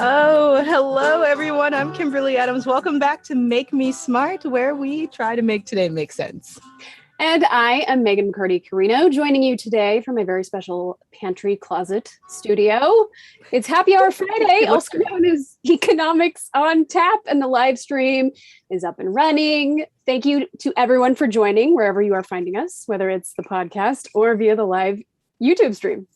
Oh, hello, everyone. I'm Kimberly Adams. Welcome back to Make Me Smart, where we try to make today make sense. And I am Megan McCarty-Carino, joining you today from my very special pantry closet studio. It's Happy Hour Friday, also known as Economics on Tap, and the live stream is up and running. Thank you to everyone for joining wherever you are finding us, whether it's the podcast or via the live YouTube stream.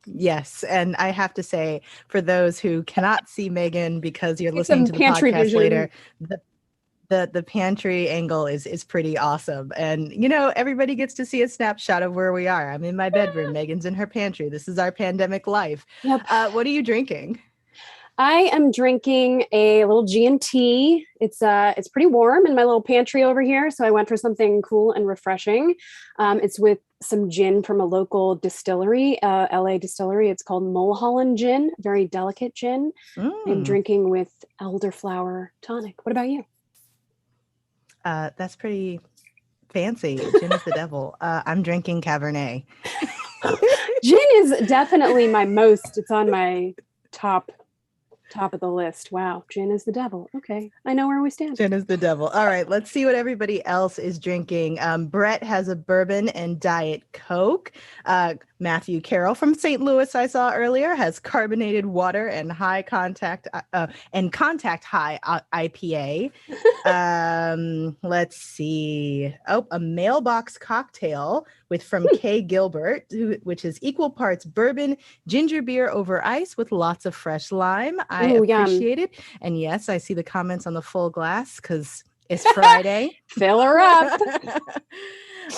Yes, and I have to say, for those who cannot see Megan because you're listening to the podcast later, the pantry angle is pretty awesome. And, you know, everybody gets to see a snapshot of where we are. I'm in my bedroom. Megan's in her pantry. This is our pandemic life. Yep. What are you drinking? I am drinking a little G&T. It's pretty warm in my little pantry over here, so I went for something cool and refreshing. It's with some gin from a local distillery, LA distillery. It's called Mulholland Gin, very delicate gin. I'm drinking with elderflower tonic. What about you? That's pretty fancy. Gin is the devil. I'm drinking Cabernet. Gin is definitely it's on my top of the list. Wow. Gin is the devil. Okay. I know where we stand. Gin is the devil. All right. Let's see what everybody else is drinking. Brett has a bourbon and Diet Coke. Matthew Carroll from St. Louis, I saw earlier, has carbonated water and contact high IPA. Let's see. Oh, a mailbox cocktail from Kay Gilbert, which is equal parts bourbon, ginger beer over ice with lots of fresh lime. I appreciate it. And yes, I see the comments on the full glass because it's Friday. Fill her up.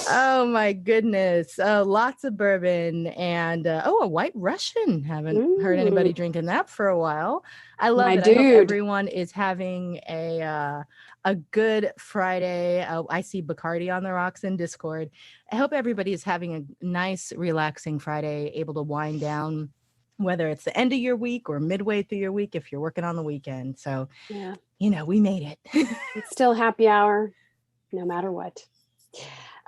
Oh my goodness. Lots of bourbon and a White Russian. Haven't heard anybody drinking that for a while. I love it. Dude. I hope everyone is having a good Friday. I see Bacardi on the rocks in Discord. I hope everybody is having a nice, relaxing Friday, able to wind down, whether it's the end of your week or midway through your week if you're working on the weekend. So, yeah, you know, we made it. It's still happy hour, no matter what.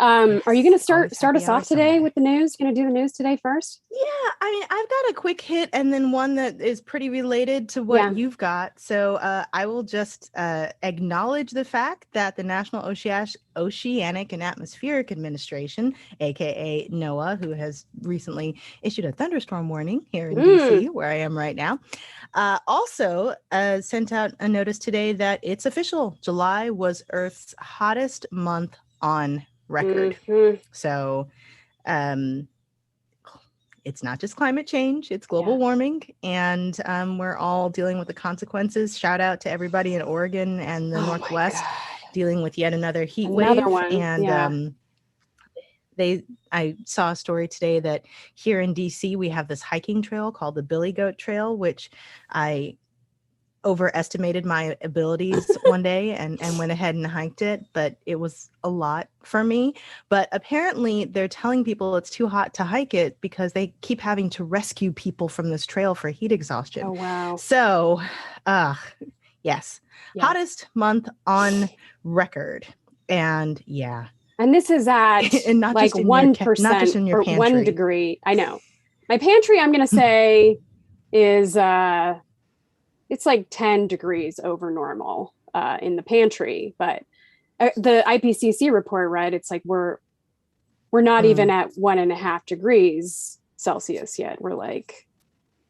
Yes, are you going to start us off today with the news? Going to do the news today first? Yeah, I mean, I've got a quick hit and then one that is pretty related to what you've got. So I will just acknowledge the fact that the National Oceanic and Atmospheric Administration, aka NOAA, who has recently issued a thunderstorm warning here in DC, where I am right now, also sent out a notice today that it's official. July was Earth's hottest month on record. So it's not just climate change, it's global warming, and we're all dealing with the consequences. Shout out to everybody in Oregon and the Northwest dealing with yet another heat wave. And I saw a story today that here in DC we have this hiking trail called the Billy Goat Trail, which I overestimated my abilities one day and went ahead and hiked it, but it was a lot for me. But apparently they're telling people it's too hot to hike it because they keep having to rescue people from this trail for heat exhaustion. Oh, wow. So, yes, hottest month on record. And and this is at and not like just 1% not just in your or pantry. 1 degree. I know. My pantry, I'm going to say, is it's like 10 degrees over normal in the pantry, but the IPCC report, right? It's like we're not even at 1.5 degrees Celsius yet. We're like,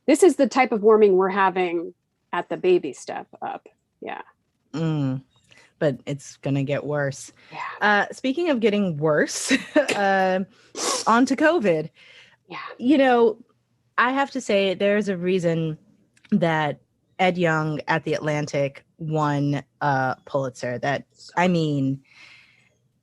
this is the type of warming we're having at the baby step up. Yeah. But it's gonna get worse. Yeah. Speaking of getting worse, on to COVID. Yeah. You know, I have to say there's a reason that Ed Young at The Atlantic won a Pulitzer.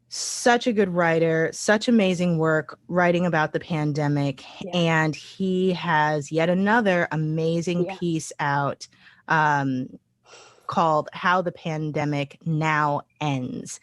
Such a good writer, such amazing work writing about the pandemic. Yeah. And he has yet another amazing piece out called How the Pandemic Now Ends.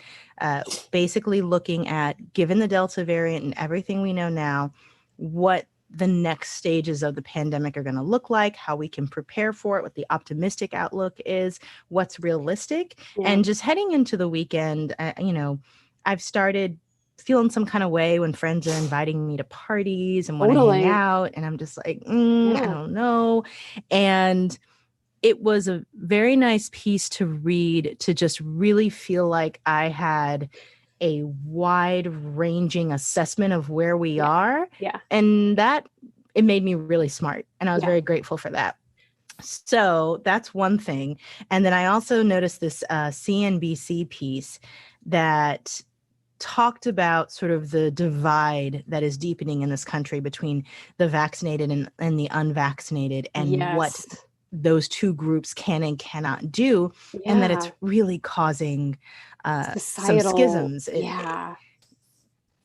Basically looking at, given the Delta variant and everything we know now, what the next stages of the pandemic are going to look like, how we can prepare for it, what the optimistic outlook is, what's realistic. And just heading into the weekend, I've started feeling some kind of way when friends are inviting me to parties and want to hang out. And I'm just like, I don't know. And it was a very nice piece to read, to just really feel like I had a wide ranging assessment of where we are. Yeah. And that, it made me really smart. And I was very grateful for that. So that's one thing. And then I also noticed this CNBC piece that talked about sort of the divide that is deepening in this country between the vaccinated and the unvaccinated, and what those two groups can and cannot do, and that it's really causing some schisms,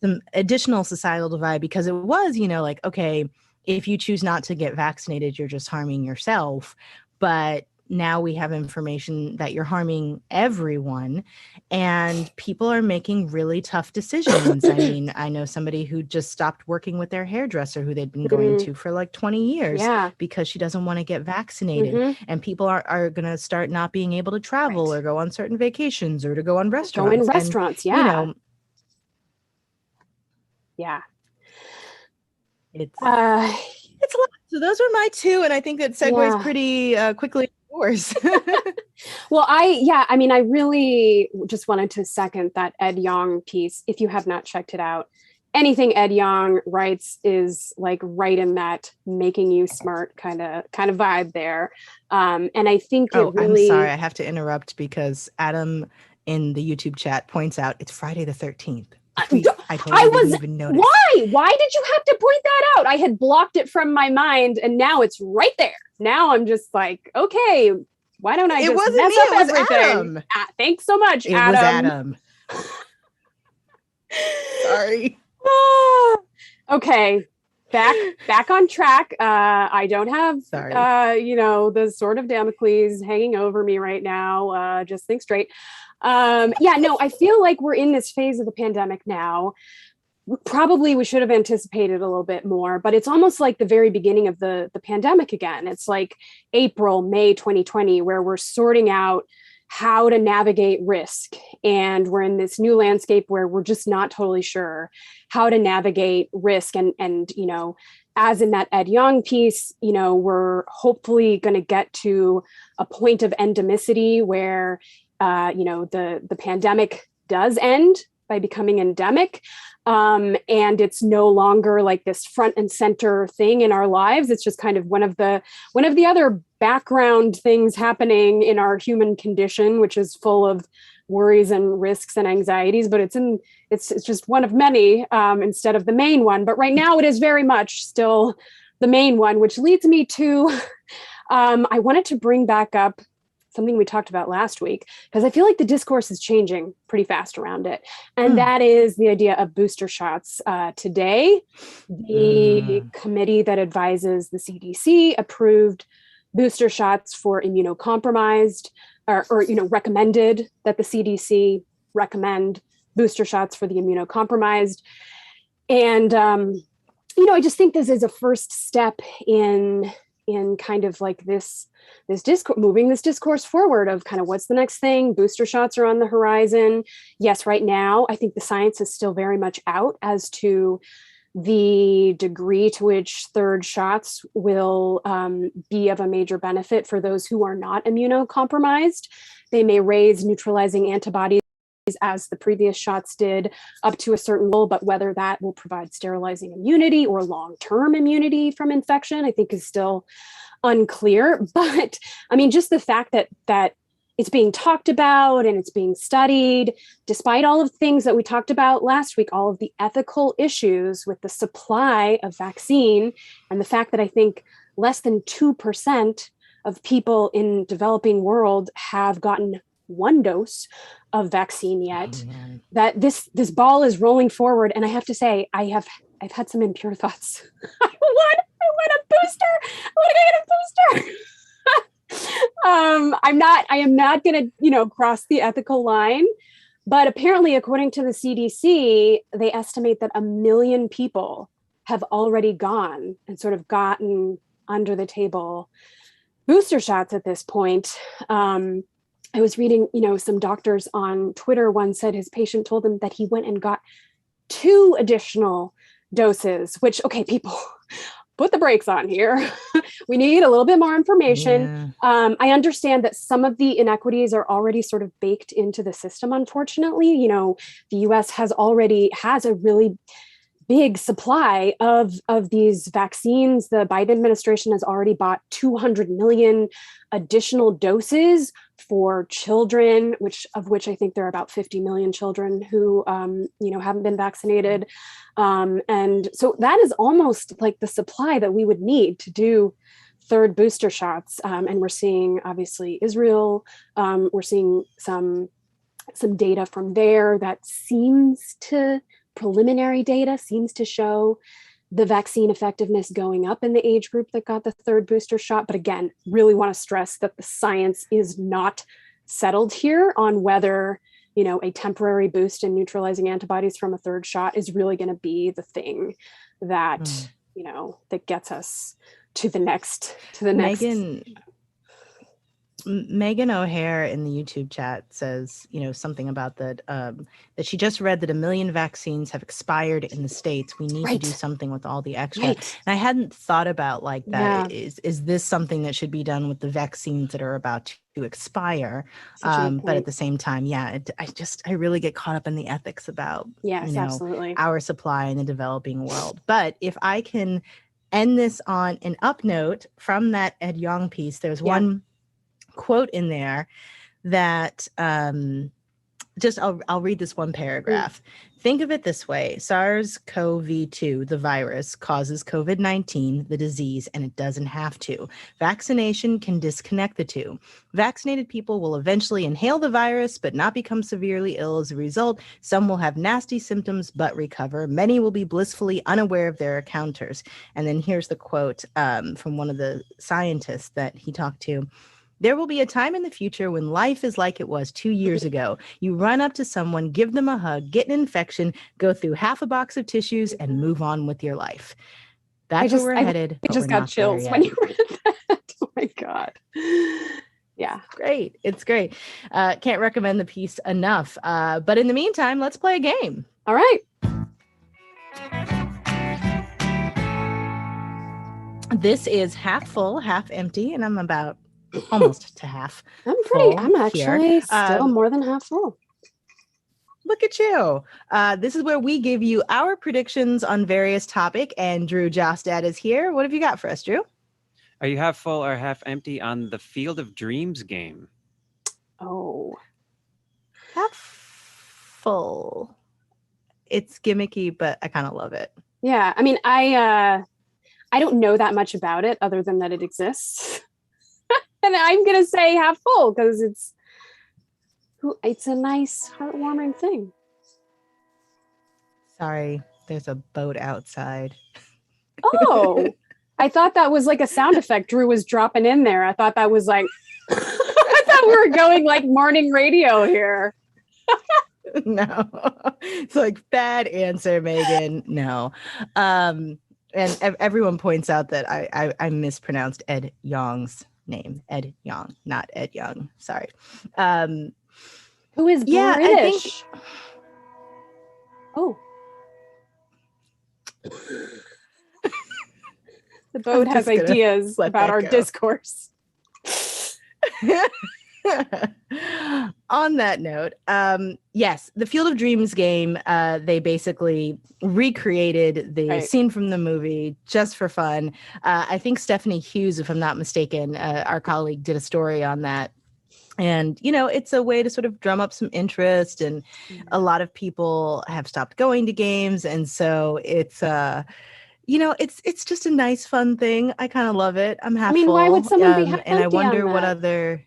some additional societal divide, because it was, like, okay, if you choose not to get vaccinated, you're just harming yourself. But now we have information that you're harming everyone, and people are making really tough decisions. I mean, I know somebody who just stopped working with their hairdresser who they'd been going to for like 20 years because she doesn't want to get vaccinated. And people are going to start not being able to travel or go on certain vacations or to go on restaurants. Go in restaurants, and, it's a lot. So those are my two, and I think that segues pretty quickly yours. Well, I really just wanted to second that Ed Yong piece. If you have not checked it out, anything Ed Yong writes is like right in that making you smart kind of vibe there. And I think it really... I'm sorry, I have to interrupt because Adam in the YouTube chat points out it's Friday the 13th. I didn't even notice. Why did you have to point that out? I had blocked it from my mind, and now it's right there. Now I'm just like, okay, why don't I just mess up everything? Thanks so much, Adam. It was Adam. Sorry. Okay, back on track. I don't have the sword of Damocles hanging over me right now. Just think straight. I feel like we're in this phase of the pandemic now. Probably we should have anticipated a little bit more, but it's almost like the very beginning of the pandemic again. It's like April, May 2020, where we're sorting out how to navigate risk. And we're in this new landscape where we're just not totally sure how to navigate risk. And as in that Ed Yong piece, we're hopefully going to get to a point of endemicity where the pandemic does end by becoming endemic. And it's no longer like this front and center thing in our lives. It's just kind of one of the other background things happening in our human condition, which is full of worries and risks and anxieties, but it's just one of many instead of the main one. But right now it is very much still the main one, which leads me to, I wanted to bring back up something we talked about last week, because I feel like the discourse is changing pretty fast around it. And that is the idea of booster shots. Today, the committee that advises the CDC approved booster shots for immunocompromised, or recommended that the CDC recommend booster shots for the immunocompromised. And, I just think this is a first step in kind of like this discourse, moving this discourse forward of kind of what's the next thing. Booster shots are on the horizon. Yes, right now, I think the science is still very much out as to the degree to which third shots will be of a major benefit for those who are not immunocompromised. They may raise neutralizing antibodies as the previous shots did up to a certain level, but whether that will provide sterilizing immunity or long-term immunity from infection, I think is still unclear. But I mean, just the fact that it's being talked about and it's being studied, despite all of the things that we talked about last week, all of the ethical issues with the supply of vaccine, and the fact that I think less than 2% of people in developing world have gotten one dose of vaccine yet, that this ball is rolling forward. And I have to say, I've had some impure thoughts. I want a booster. I want to get a booster. I am not going to, cross the ethical line, but apparently, according to the CDC, they estimate that 1 million people have already gone and sort of gotten under the table booster shots at this point. I was reading, some doctors on Twitter. One said his patient told him that he went and got 2 additional doses, which, okay, people, put the brakes on here. We need a little bit more information. Yeah. I understand that some of the inequities are already sort of baked into the system, unfortunately. You know, the US has a really big supply of these vaccines. The Biden administration has already bought 200 million additional doses for children, which I think there are about 50 million children who haven't been vaccinated. And so that is almost like the supply that we would need to do third booster shots. And we're seeing obviously Israel. We're seeing some data from there that preliminary data seems to show the vaccine effectiveness going up in the age group that got the third booster shot. But again, really want to stress that the science is not settled here on whether, a temporary boost in neutralizing antibodies from a third shot is really going to be the thing that, that gets us to the next. Megan O'Hare in the YouTube chat says, something about that she just read that 1 million vaccines have expired in the States. We need to do something with all the extra. Right. And I hadn't thought about like that. Yeah. Is this something that should be done with the vaccines that are about to expire? But at the same time, I really get caught up in the ethics about, absolutely, our supply in the developing world. But if I can end this on an up note from that Ed Yong piece, there's one quote in there that I'll read this one paragraph. Think of it this way. SARS-CoV-2, the virus, causes COVID-19, the disease, and it doesn't have to. Vaccination can disconnect the two. Vaccinated people will eventually inhale the virus, but not become severely ill as a result. Some will have nasty symptoms, but recover. Many will be blissfully unaware of their encounters. And then here's the quote from one of the scientists that he talked to. There will be a time in the future when life is like it was 2 years ago. You run up to someone, give them a hug, get an infection, go through half a box of tissues, and move on with your life. That's where we're headed. I just got chills when you read that. Oh my God. Yeah. Great. It's great. Can't recommend the piece enough. But in the meantime, let's play a game. All right. This is half full, half empty, and I'm about almost to half. I'm actually still more than half full. Look at you. This is where we give you our predictions on various topics, and Drew Jostad is here. What have you got for us, Drew? Are you half full or half empty on the Field of Dreams game? Oh. Half full. It's gimmicky, but I kind of love it. Yeah. I mean, I don't know that much about it other than that it exists. And I'm going to say half full because it's a nice, heartwarming thing. Sorry, there's a boat outside. Oh, I thought that was like a sound effect Drew was dropping in there. I thought that was like, I thought we were going like morning radio here. No, it's like bad answer, Megan. No. And everyone points out that I mispronounced Ed Yong's name. Ed Yong, not Ed Young. Sorry. Who is British? I think... Oh. The boat has ideas about our discourse. On that note, yes, the Field of Dreams game, they basically recreated the scene from the movie just for fun. I think Stephanie Hughes, if I'm not mistaken, our colleague, did a story on that. And, it's a way to sort of drum up some interest, and a lot of people have stopped going to games. And so it's, it's just a nice, fun thing. I kind of love it. I'm half full. Why would someone be half empty and I wonder on what that? other...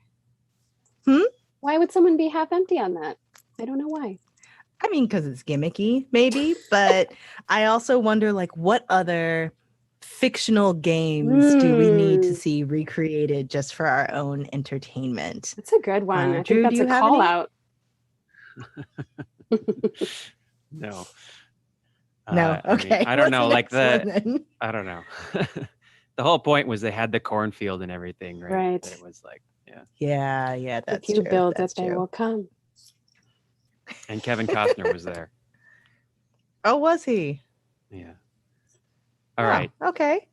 Why would someone be half empty on that? I don't know why. I mean, because it's gimmicky, maybe. But I also wonder, like, what other fictional games do we need to see recreated just for our own entertainment? That's a good one. I Drew, think that's a call out. No. No. Okay. I don't know. Like I don't know. The whole point was they had the cornfield and everything, right? Right. That it was like, yeah, that's true. If you true. build it, they will come. And Kevin Costner was there. Oh, was he? Yeah. All right. Okay.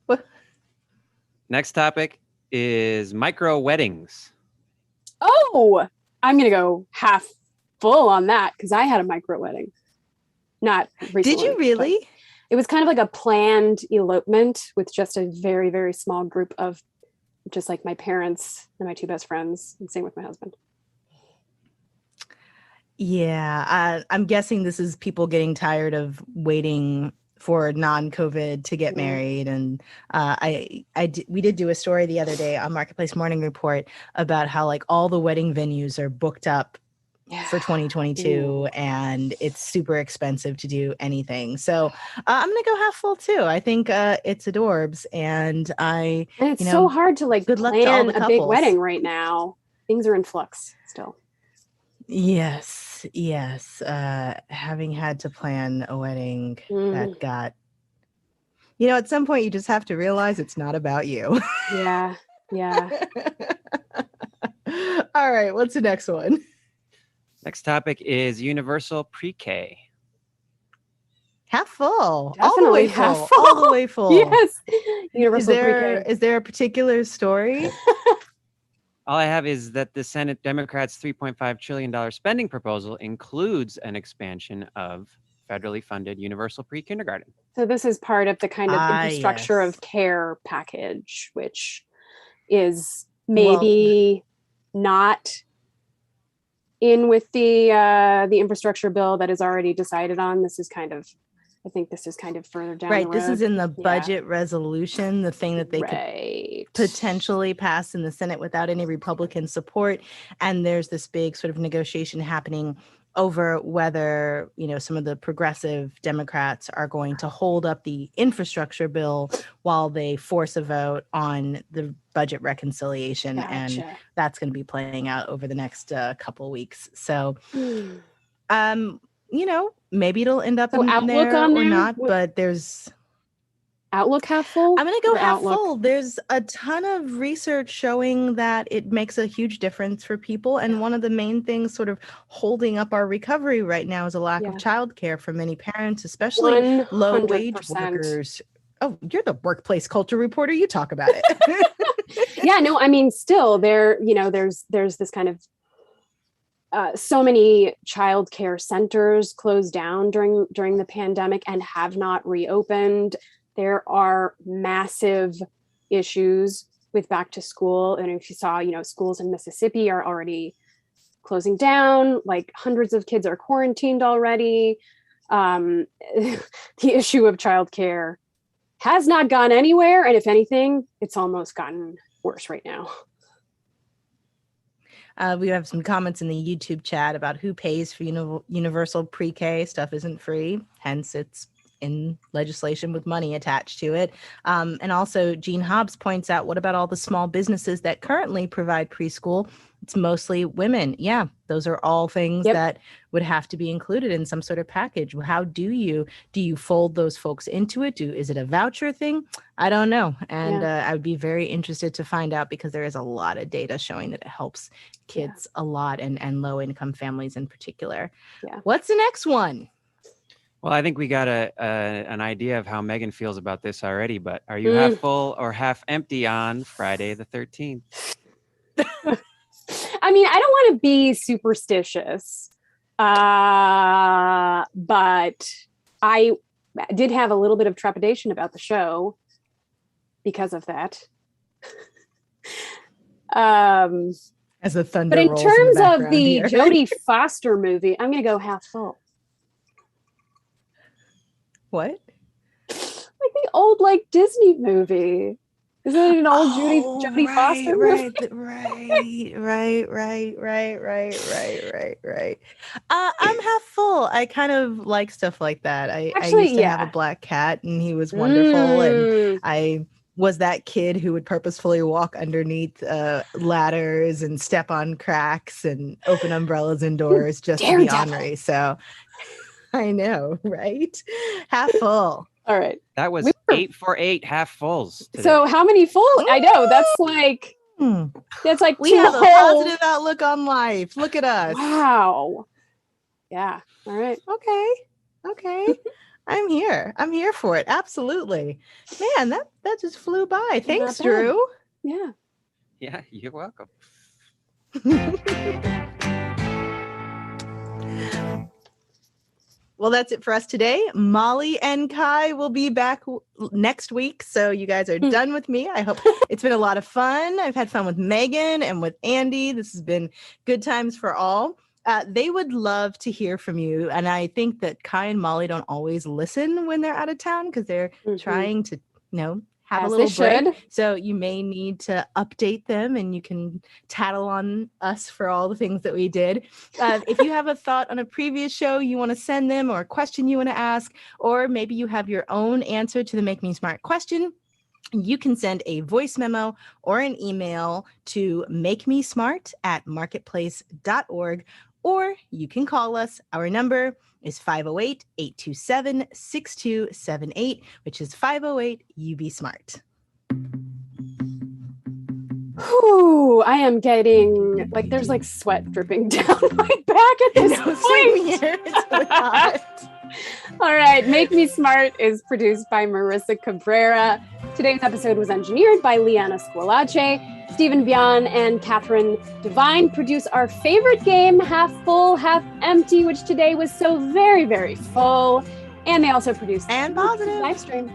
Next topic is micro weddings. Oh, I'm going to go half full on that because I had a micro wedding. Not recently. Did you really? It was kind of like a planned elopement with just a very, very small group of just like my parents and my two best friends, and same with my husband. Yeah, I'm guessing this is people getting tired of waiting for non-COVID to get married. And we did do a story the other day on Marketplace Morning Report about how like all the wedding venues are booked up for 2022 and it's super expensive to do anything. So I'm gonna go half full too. I think it's adorbs, and it's so hard to like good luck to all the a big wedding right now. Things are in flux still. Yes. Having had to plan a wedding that got, at some point you just have to realize it's not about you. Yeah. All right. What's the next one? Next topic is universal pre-K. Half full. Definitely all the way half full. full. All the way full. Yes. Universal pre-K. Is there a particular story? All I have is that the Senate Democrats' $3.5 trillion spending proposal includes an expansion of federally funded universal pre-kindergarten. So this is part of the kind of infrastructure of care package, which is maybe not in with the infrastructure bill that is already decided on. I think this is kind of further down the road. This is in the budget resolution, the thing that they could potentially pass in the Senate without any Republican support. And there's this big sort of negotiation happening over whether, some of the progressive Democrats are going to hold up the infrastructure bill while they force a vote on the budget reconciliation. Gotcha. And that's going to be playing out over the next couple weeks. So, maybe it'll end up in there or not, but there's outlook half full. I'm going to go half full. There's a ton of research showing that it makes a huge difference for people. And one of the main things sort of holding up our recovery right now is a lack of childcare for many parents, especially 100%. Low wage workers. Oh, you're the workplace culture reporter. You talk about it. Yeah, no, I mean, still there's this kind of so many childcare centers closed down during the pandemic and have not reopened. There are massive issues with back to school. And if you saw, schools in Mississippi are already closing down, like hundreds of kids are quarantined already. The issue of childcare has not gone anywhere. And if anything, it's almost gotten worse right now. We have some comments in the YouTube chat about who pays for universal pre-K. Stuff isn't free, hence it's in legislation with money attached to it. And also Gene Hobbs points out, what about all the small businesses that currently provide preschool? It's mostly women. Yeah, those are all things that would have to be included in some sort of package. How do you fold those folks into it? Is it a voucher thing? I don't know. And I would be very interested to find out, because there is a lot of data showing that it helps kids a lot, and low income families in particular. Yeah. What's the next one? Well, I think we got an idea of how Megan feels about this already, but are you half full or half empty on Friday the 13th? I mean, I don't want to be superstitious, but I did have a little bit of trepidation about the show because of that. As the thunder but in rolls terms in the of the here. Jodie Foster movie, I'm going to go half full. What? Like the old Disney movie. Isn't it an old Jodie Foster movie? Right. I'm half full. I kind of like stuff like that. I used to have a black cat, and he was wonderful. And I was that kid who would purposefully walk underneath ladders and step on cracks and open umbrellas and doors just to be ornery. So I know, right? Half full. All right. That was 8 for 8 half fulls today. So how many full? I know. That's like we have a positive outlook on life. Look at us. Wow. Yeah. All right. Okay. I'm here. I'm here for it. Absolutely. Man, that just flew by. Thanks, Not bad. Drew. Yeah. Yeah, you're welcome. Well, that's it for us today. Molly and Kai will be back next week. So you guys are done with me. I hope it's been a lot of fun. I've had fun with Megan and with Andy. This has been good times for all. They would love to hear from you. And I think that Kai and Molly don't always listen when they're out of town because they're trying to, have As a little they break. should. So you may need to update them and you can tattle on us for all the things that we did. If you have a thought on a previous show you want to send them, or a question you want to ask, or maybe you have your own answer to the Make Me Smart question, you can send a voice memo or an email to makemesmart@marketplace.org, or you can call us. Our number is 508-827-6278, which is 508-UB-SMART. Whew, I am getting there's sweat dripping down my back at this point. Same here. It's really hot. All right, Make Me Smart is produced by Marissa Cabrera. Today's episode was engineered by Liana Squalace. Stephen Bian and Catherine Devine produce our favorite game, Half Full, Half Empty, which today was so very, very full. And they also produce and positive live stream.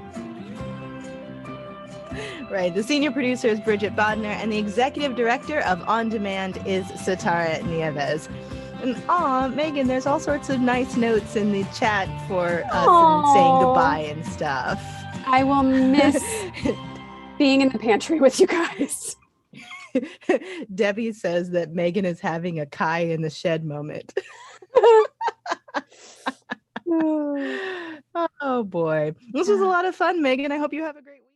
Right. The senior producer is Bridget Bodner, and the executive director of On Demand is Satara Nieves. And Megan, there's all sorts of nice notes in the chat for us and saying goodbye and stuff. I will miss being in the pantry with you guys. Debbie says that Megan is having a Kai in the shed moment. Oh boy. This was a lot of fun, Megan. I hope you have a great week.